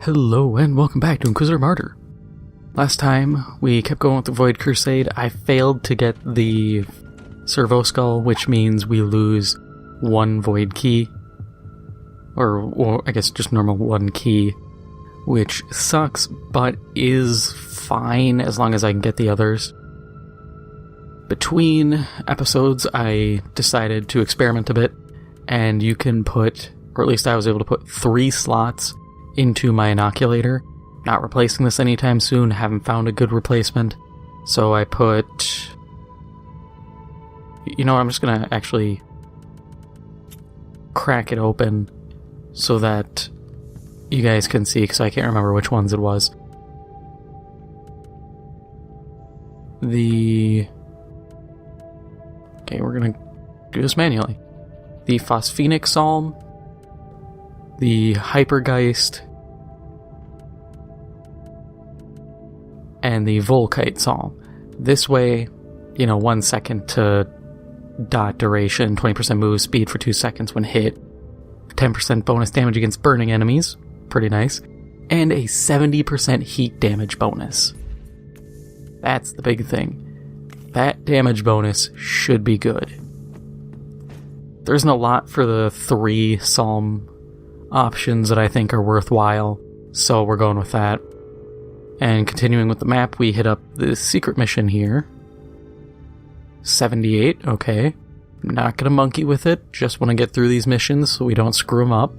Hello and welcome back to Inquisitor Martyr. Last time we kept going with the Void Crusade. I failed to get the Servo Skull, which means we lose one Void key. Or I guess just normal one key, which sucks, but is fine as long as I can get the others. Between episodes, I decided to experiment a bit, and you can put, or at least I was able to put 3 slots into my inoculator. Not replacing this anytime soon, haven't found a good replacement. So I put... You know what, I'm just gonna actually crack it open so that you guys can see, because I can't remember which ones it was. Okay, we're gonna do this manually. The Phosphenic Psalm, the Hypergeist, and the Volkite Psalm. This way, 1 second to dot duration, 20% move speed for 2 seconds when hit, 10% bonus damage against burning enemies, pretty nice, and a 70% heat damage bonus. That's the big thing. That damage bonus should be good. There isn't a lot for the 3 Psalm options that I think are worthwhile, so we're going with that. And continuing with the map, we hit up the secret mission here. 78, okay. Not gonna monkey with it, just want to get through these missions so we don't screw them up.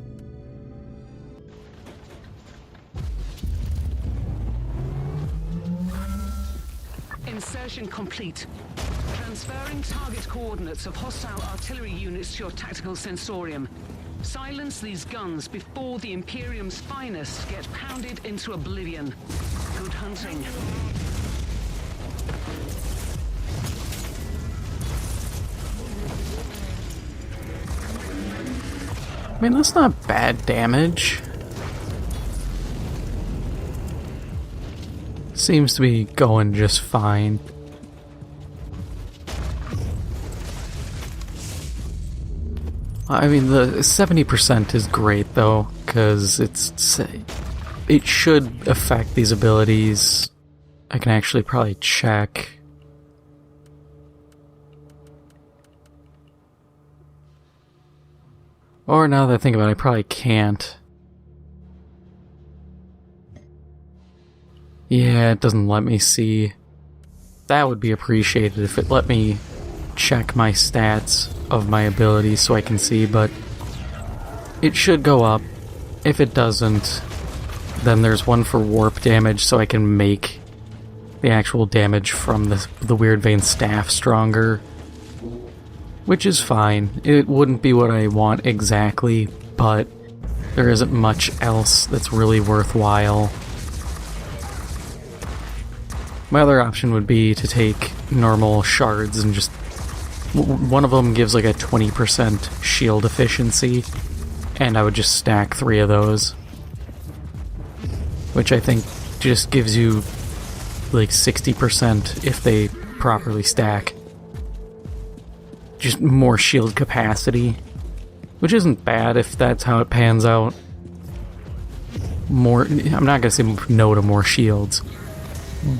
Insertion complete. Transferring target coordinates of hostile artillery units to your tactical sensorium. Silence these guns before the Imperium's finest get pounded into oblivion. Good hunting. I mean, that's not bad damage. Seems to be going just fine. I mean, the 70% is great, though, because it should affect these abilities. I can actually probably check. Or now that I think about it, I probably can't. Yeah, it doesn't let me see. That would be appreciated if it let me check my stats of my abilities so I can see, but it should go up. If it doesn't, then there's one for warp damage so I can make the actual damage from the Weird Vein Staff stronger, which is fine. It wouldn't be what I want exactly, but there isn't much else that's really worthwhile. My other option would be to take normal shards and just... One of them gives like a 20% shield efficiency, and I would just stack 3 of those. Which I think just gives you like 60% if they properly stack. Just more shield capacity. Which isn't bad if that's how it pans out. I'm not gonna say no to more shields,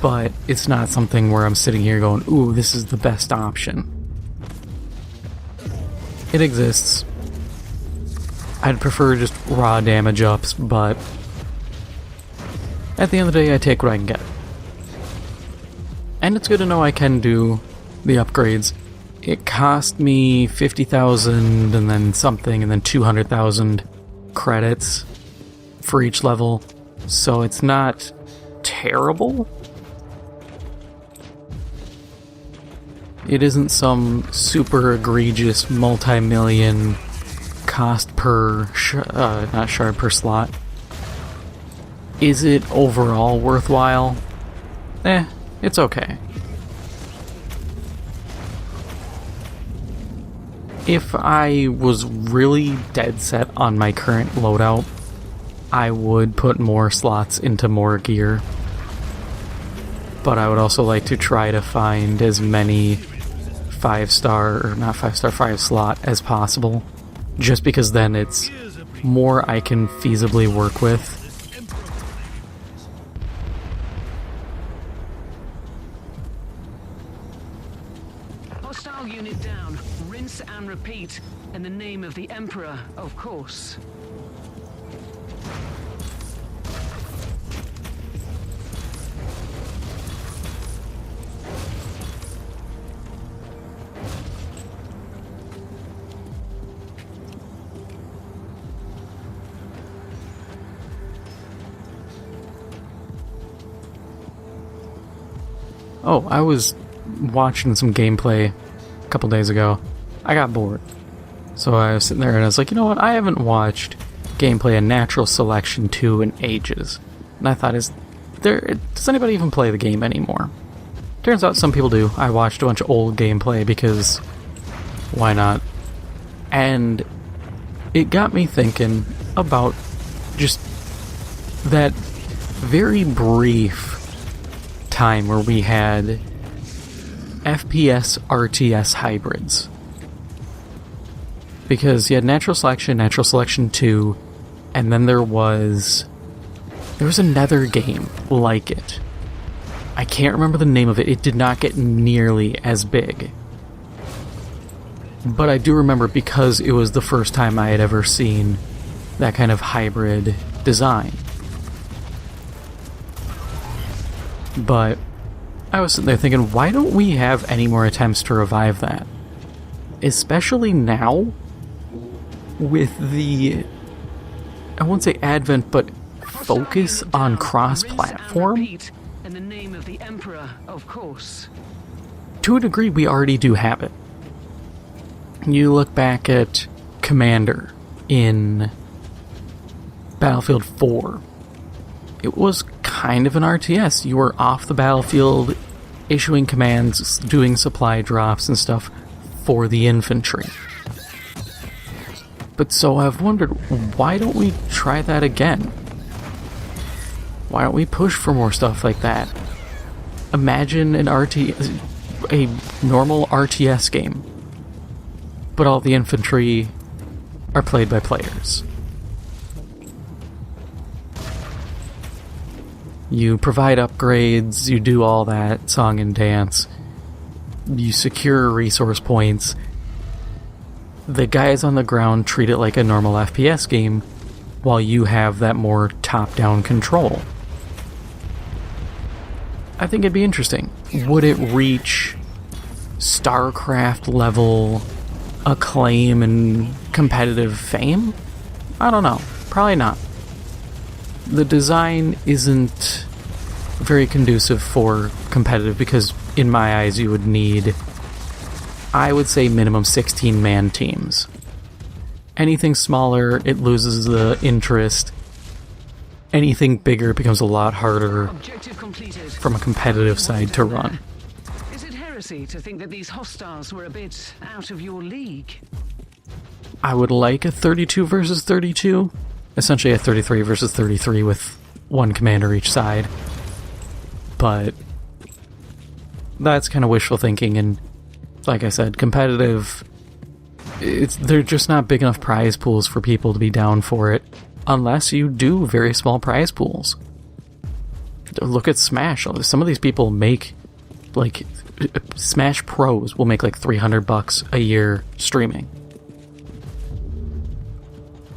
but it's not something where I'm sitting here going, ooh, this is the best option. It exists. I'd prefer just raw damage ups, but at the end of the day, I take what I can get. And it's good to know I can do the upgrades. It cost me 50,000 and then something, and then 200,000 credits for each level, so it's not terrible. It isn't some super egregious multi-million cost per, not shard per slot. Is it overall worthwhile? It's okay. If I was really dead set on my current loadout, I would put more slots into more gear. But I would also like to try to find as many 5-star, or not 5-star, 5-slot as possible. Just because then it's more I can feasibly work with. down, rinse and repeat, in the name of the Emperor, of course. Oh, I was watching some gameplay a couple days ago. I got bored. So I was sitting there and I was like, you know what? I haven't watched gameplay in Natural Selection 2 in ages. And I thought, does anybody even play the game anymore? Turns out some people do. I watched a bunch of old gameplay because why not? And it got me thinking about just that very brief time where we had FPS RTS hybrids. Because you had Natural Selection 2, and then there was another game like it. I can't remember the name of it. It did not get nearly as big. But I do remember because it was the first time I had ever seen that kind of hybrid design. But I was sitting there thinking, why don't we have any more attempts to revive that? Especially now, with the, I won't say advent, but focus on cross-platform. In the name of the Emperor, of course. To a degree, we already do have it. You look back at Commander in Battlefield 4. It was kind of an RTS. You were off the battlefield, issuing commands, doing supply drops and stuff for the infantry. But so I've wondered, why don't we try that again? Why don't we push for more stuff like that? Imagine a normal RTS game, but all the infantry are played by players. You provide upgrades, you do all that song and dance, you secure resource points. The guys on the ground treat it like a normal FPS game, while you have that more top-down control. I think it'd be interesting. Would it reach StarCraft level acclaim and competitive fame? I don't know. Probably not. The design isn't very conducive for competitive because, in my eyes, you would need, I would say, minimum 16-man teams. Anything smaller, it loses the interest. Anything bigger becomes a lot harder from a competitive side to run. Is it heresy to think that these hostiles were a bit out of your league? I would like a 32 versus 32. Essentially a 33 versus 33 with one commander each side. But that's kind of wishful thinking, and like I said, competitive, they're just not big enough prize pools for people to be down for it, unless you do very small prize pools. Look at Smash. Some of these people make, like, Smash pros will make like $300 a year streaming.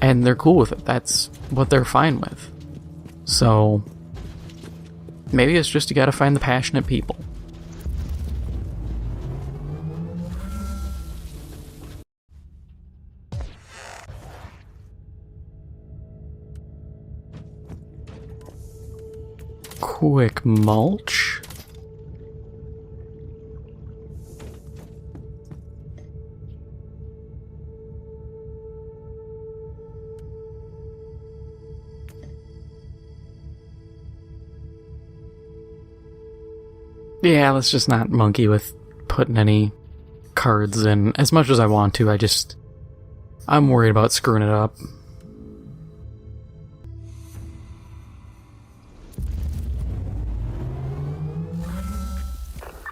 And they're cool with it. That's what they're fine with. So, maybe it's just you gotta find the passionate people. Quick mulch. Yeah, let's just not monkey with putting any cards in. As much as I want to, I'm worried about screwing it up.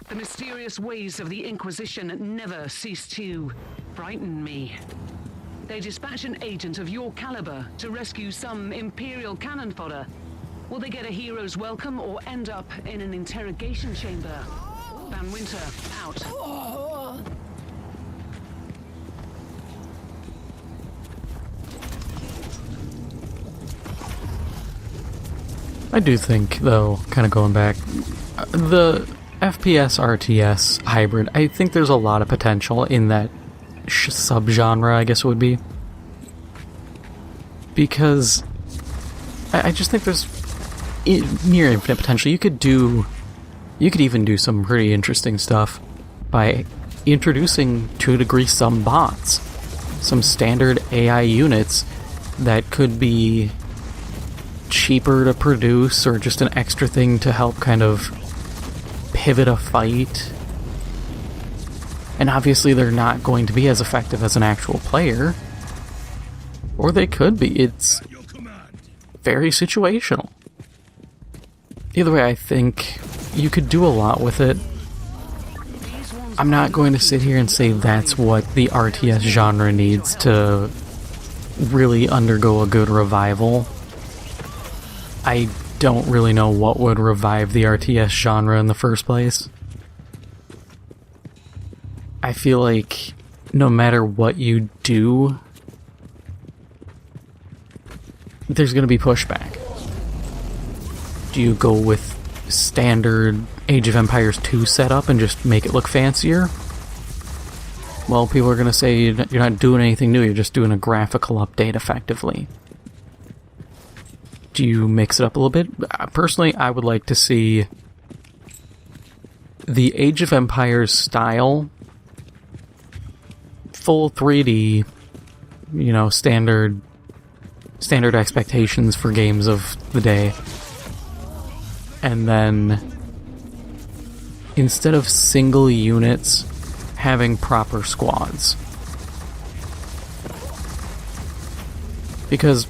The mysterious ways of the Inquisition never cease to frighten me. They dispatch an agent of your caliber to rescue some Imperial cannon fodder. Will they get a hero's welcome or end up in an interrogation chamber? Van Winter, out. I do think, though, kind of going back, the FPS RTS hybrid, I think there's a lot of potential in that subgenre, I guess it would be. Because I just think there's near infinite potential. You could even do some pretty interesting stuff by introducing, to a degree, some bots. Some standard AI units that could be cheaper to produce, or just an extra thing to help kind of pivot a fight. And obviously they're not going to be as effective as an actual player. Or they could be. It's very situational. Either way, I think you could do a lot with it. I'm not going to sit here and say that's what the RTS genre needs to really undergo a good revival. I don't really know what would revive the RTS genre in the first place. I feel like no matter what you do, there's going to be pushback. Do you go with standard Age of Empires 2 setup and just make it look fancier? Well, people are going to say you're not doing anything new, you're just doing a graphical update effectively. Do you mix it up a little bit? Personally, I would like to see the Age of Empires style, full 3D, you know, standard expectations for games of the day. And then, instead of single units, having proper squads. Because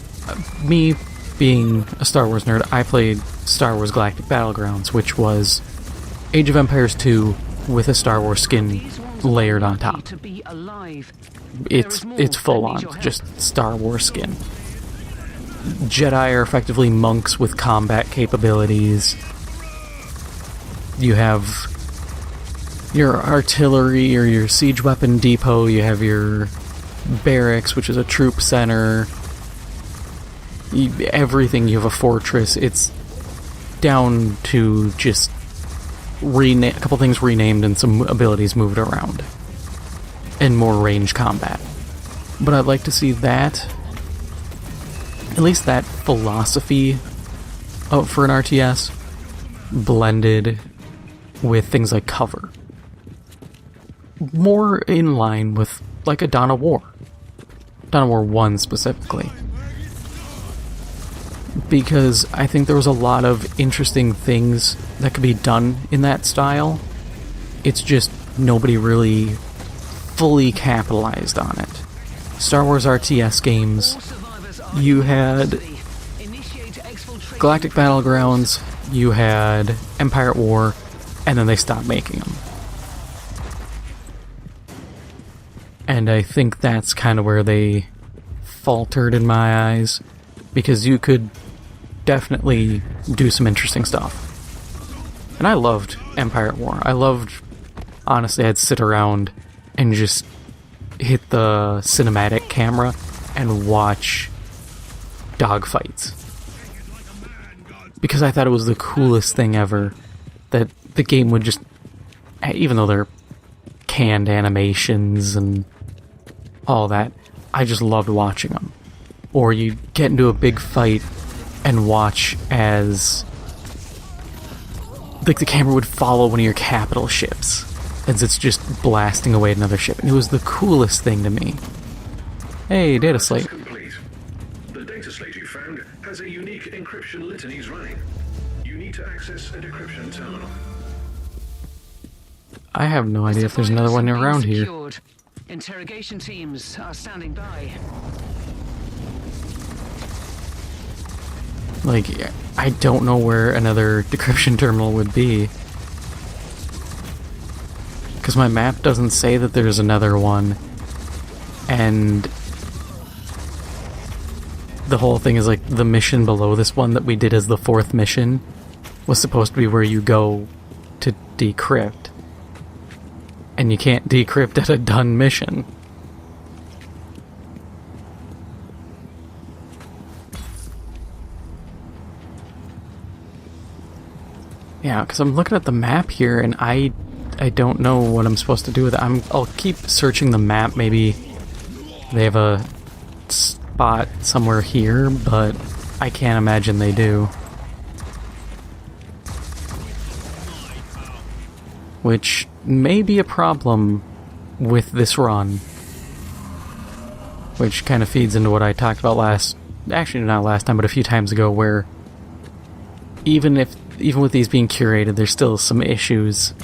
me being a Star Wars nerd, I played Star Wars Galactic Battlegrounds, which was Age of Empires 2 with a Star Wars skin layered on top. It's full on, just Star Wars skin. Jedi are effectively monks with combat capabilities. You have your artillery or your siege weapon depot, you have your barracks, which is a troop center. Everything, you have a fortress. It's down to just a couple things renamed and some abilities moved around. And more range combat. But I'd like to see that, at least that philosophy for an RTS, blended with things like cover. More in line with, like, a Dawn of War. Dawn of War 1 specifically. Because I think there was a lot of interesting things that could be done in that style. It's just nobody really fully capitalized on it. Star Wars RTS games, you had Galactic Battlegrounds, you had Empire at War, and then they stopped making them. And I think that's kind of where they faltered in my eyes, because you could definitely do some interesting stuff. And I loved Empire at War. Honestly, I'd sit around and just hit the cinematic camera and watch dogfights. Because I thought it was the coolest thing ever, that the game would just, even though they're canned animations and all that, I just loved watching them. Or you get into a big fight and watch as, like, the camera would follow one of your capital ships as it's just blasting away another ship. And it was the coolest thing to me. Hey, data slate. Complete. The data slate you found has a unique encryption litanies running. You need to access a decryption terminal. I have no idea if there's another one around here. Interrogation teams are standing by. Like, I don't know where another decryption terminal would be. Because my map doesn't say that there's another one. And the whole thing is like the mission below this one that we did as the 4th mission was supposed to be where you go to decrypt. And you can't decrypt at a done mission. Yeah, because I'm looking at the map here, and I don't know what I'm supposed to do with it. I'll keep searching the map. Maybe they have a spot somewhere here, but I can't imagine they do. Which may be a problem with this run. Which kind of feeds into what I talked about actually not last time, but a few times ago, where even with these being curated, there's still some issues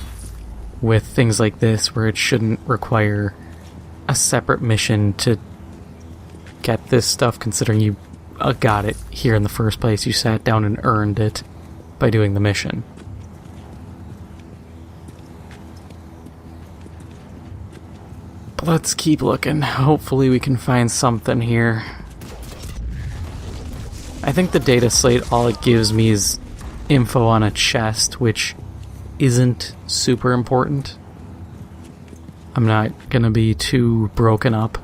with things like this where it shouldn't require a separate mission to get this stuff, considering you got it here in the first place. You sat down and earned it by doing the mission. But let's keep looking. Hopefully we can find something here. I think the data slate, all it gives me is info on a chest, which isn't super important. I'm not gonna be too broken up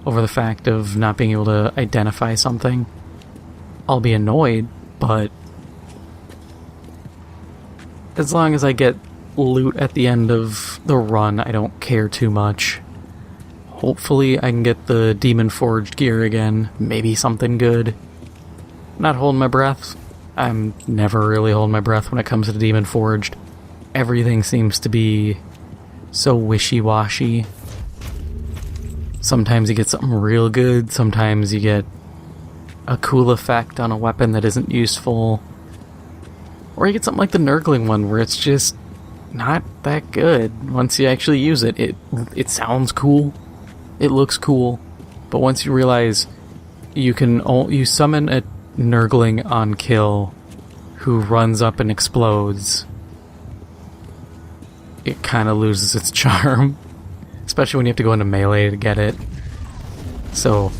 over the fact of not being able to identify something. I'll be annoyed, but as long as I get loot at the end of the run, I don't care too much. Hopefully I can get the Demon Forged gear again, maybe something good. Not holding my breath. I'm never really holding my breath when it comes to the Demon Forged. Everything seems to be so wishy-washy. Sometimes you get something real good, sometimes you get a cool effect on a weapon that isn't useful. Or you get something like the Nurgling one, where it's just not that good. Once you actually use it, it sounds cool, it looks cool, but once you realize you summon a Nurgling on kill who runs up and explodes, it kind of loses its charm. Especially when you have to go into melee to get it. So,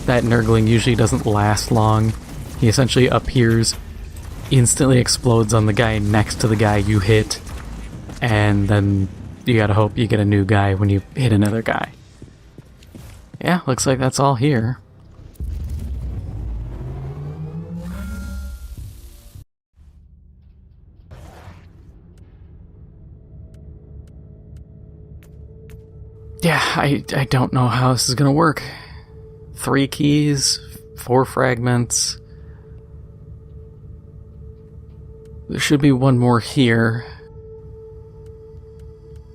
that Nurgling usually doesn't last long. He essentially appears, instantly explodes on the guy next to the guy you hit, and then you gotta hope you get a new guy when you hit another guy. Yeah, looks like that's all here. Yeah, I don't know how this is gonna work. 3 keys, 4 fragments. There should be one more here.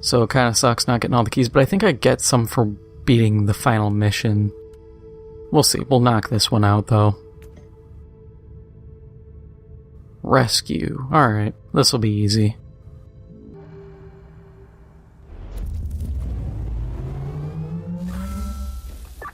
So it kinda sucks not getting all the keys, but I think I get some for beating the final mission. We'll see. We'll knock this one out, though. Rescue. Alright, this'll be easy.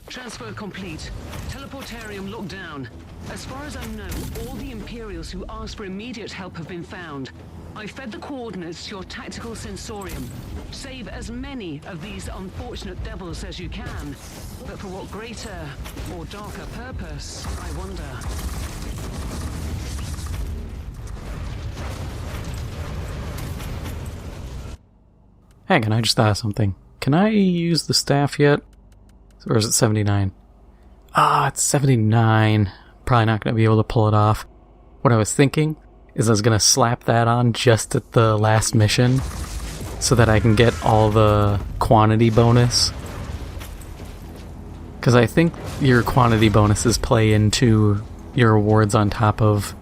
Transfer complete. Teleportarium locked down. As far as I know, all the Imperials who asked for immediate help have been found. I fed the coordinates to your tactical sensorium. Save as many of these unfortunate devils as you can. But for what greater or darker purpose, I wonder. Hang on, I just thought of something. Can I use the staff yet? Or is it 79? Ah, it's 79. Probably not going to be able to pull it off. What I was thinking is I was going to slap that on just at the last mission so that I can get all the quantity bonus. Because I think your quantity bonuses play into your rewards on top of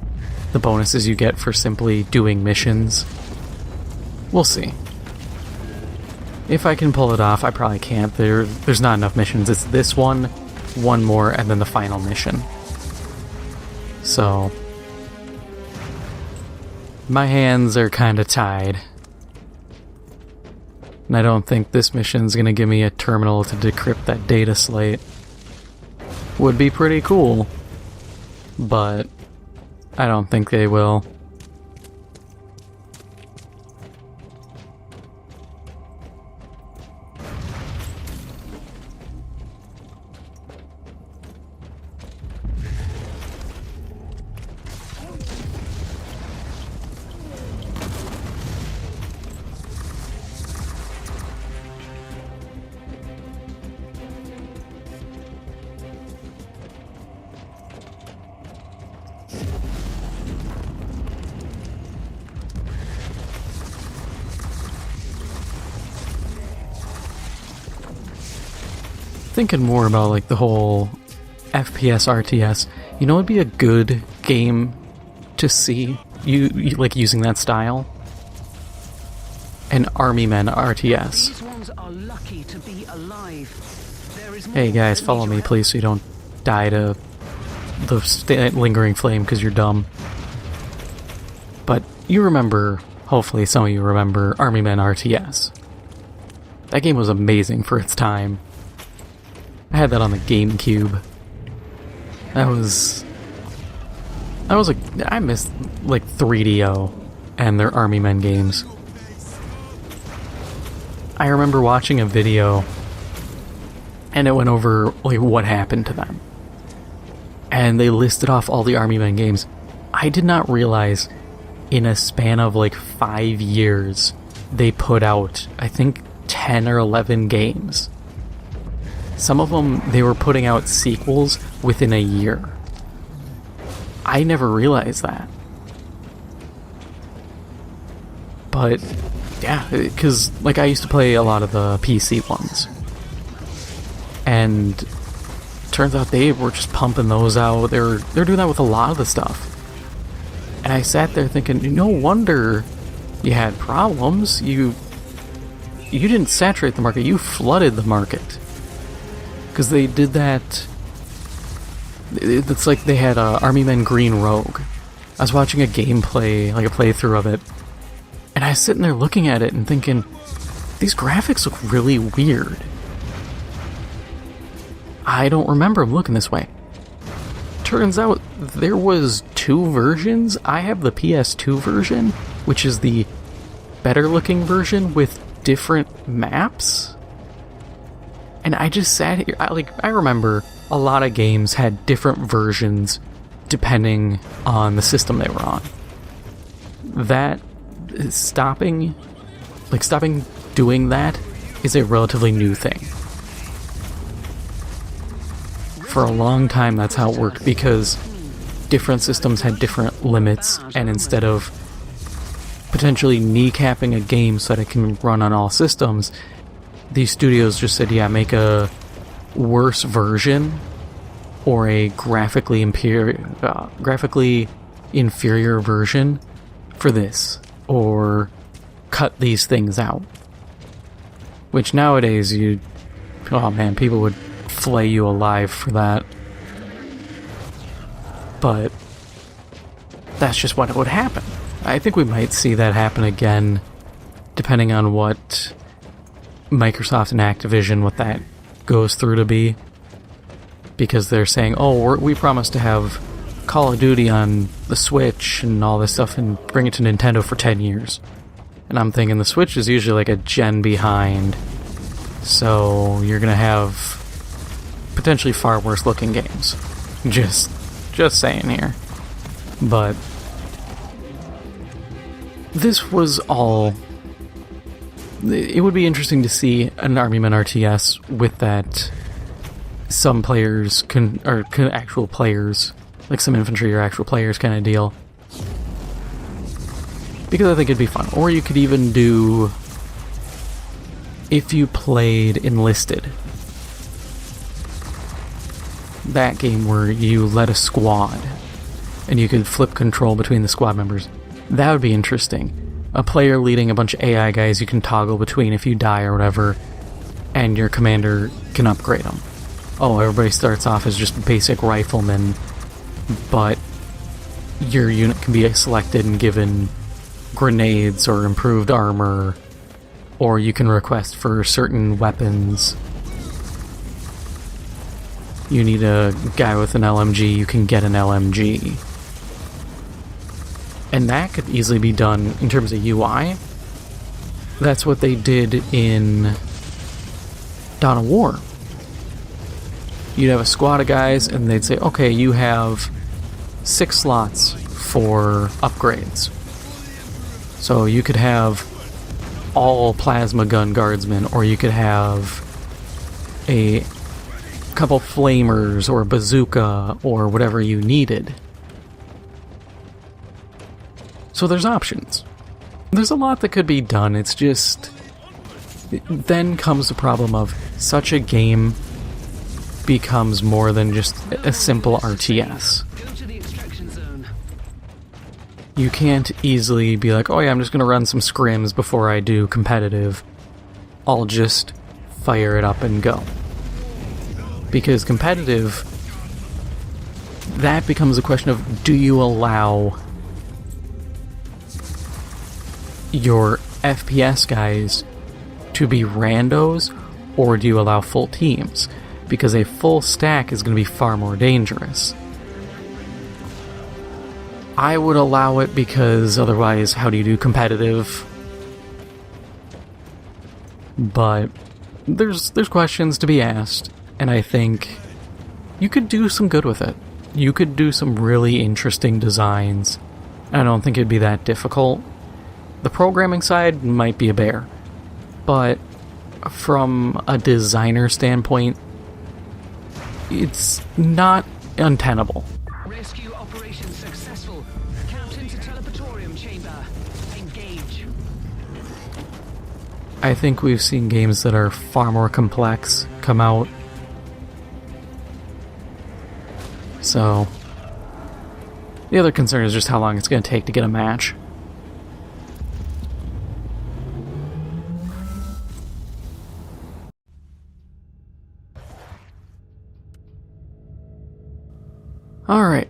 the bonuses you get for simply doing missions. We'll see. If I can pull it off, I probably can't. There's not enough missions. It's this one more, and then the final mission. So, my hands are kind of tied. And I don't think this mission's going to give me a terminal to decrypt that data slate. Would be pretty cool, but I don't think they will. thinking more about like the whole FPS RTS, you know, it'd be a good game to see you like using that style. An Army Men RTS. These ones are lucky to be alive. There is Hey guys, follow me please so you don't die to the lingering flame because you're dumb. But you remember, hopefully some of you remember, Army Men RTS. That game was amazing for its time. I had that on the GameCube. I missed like 3DO and their Army Men games. I remember watching a video and it went over like what happened to them. And they listed off all the Army Men games. I did not realize in a span of like 5 years they put out, I think, 10 or 11 games. Some of them, they were putting out sequels within a year. I never realized that. But yeah, because like I used to play a lot of the PC ones. And turns out they were just pumping those out. They're doing that with a lot of the stuff. And I sat there thinking, no wonder you had problems. You didn't saturate the market, you flooded the market. Because they did that. It's like they had Army Men Green Rogue. I was watching a gameplay, like a playthrough of it, and I was sitting there looking at it and thinking, these graphics look really weird. I don't remember them looking this way. Turns out there was 2 versions. I have the PS2 version, which is the better looking version with different maps. And I just sat here, I remember a lot of games had different versions depending on the system they were on. That stopping doing that is a relatively new thing. For a long time that's how it worked, because different systems had different limits, and instead of potentially kneecapping a game so that it can run on all systems, these studios just said, yeah, make a worse version or a graphically inferior version for this, or cut these things out. Which nowadays oh man, people would flay you alive for that. But that's just what would happen. I think we might see that happen again, depending on what Microsoft and Activision, what that goes through to be. Because they're saying, oh, we promise to have Call of Duty on the Switch and all this stuff and bring it to Nintendo for 10 years. And I'm thinking the Switch is usually like a gen behind, so you're gonna have potentially far worse looking games. Just saying here. But this was all. It would be interesting to see an Army Men RTS with that. Some players actual players, like some infantry or actual players kind of deal. Because I think it'd be fun. Or you could even do, if you played Enlisted, that game where you led a squad and you could flip control between the squad members. That would be interesting. A player leading a bunch of AI guys you can toggle between if you die or whatever, and your commander can upgrade them. Oh, everybody starts off as just basic riflemen, but your unit can be selected and given grenades or improved armor, or you can request for certain weapons. You need a guy with an LMG, you can get an LMG. And that could easily be done in terms of UI. That's what they did in Dawn of War. You'd have a squad of guys and they'd say, okay, you have 6 slots for upgrades. So you could have all plasma gun guardsmen, or you could have a couple flamers or a bazooka or whatever you needed. So there's options. There's a lot that could be done. It's just, then comes the problem of such a game becomes more than just a simple RTS. Go to the extraction zone. You can't easily be like, oh yeah, I'm just gonna run some scrims before I do competitive. I'll just fire it up and go. Because competitive, that becomes a question of, do you allow your FPS guys to be randos, or do you allow full teams? Because a full stack is going to be far more dangerous. I would allow it because otherwise, how do you do competitive? But there's questions to be asked, and I think you could do some good with it. You could do some really interesting designs. I don't think it'd be that difficult. The programming side might be a bear, but from a designer standpoint, it's not untenable. Rescue operation successful. Captain to teleportorium chamber. Engage. I think we've seen games that are far more complex come out. So, the other concern is just how long it's going to take to get a match. Alright,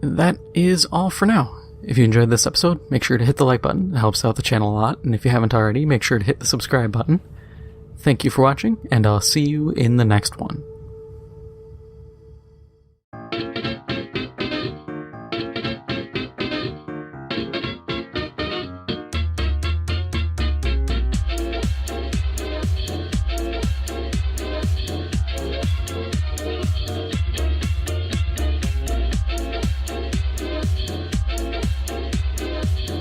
that is all for now. If you enjoyed this episode, make sure to hit the like button. It helps out the channel a lot. And if you haven't already, make sure to hit the subscribe button. Thank you for watching, and I'll see you in the next one.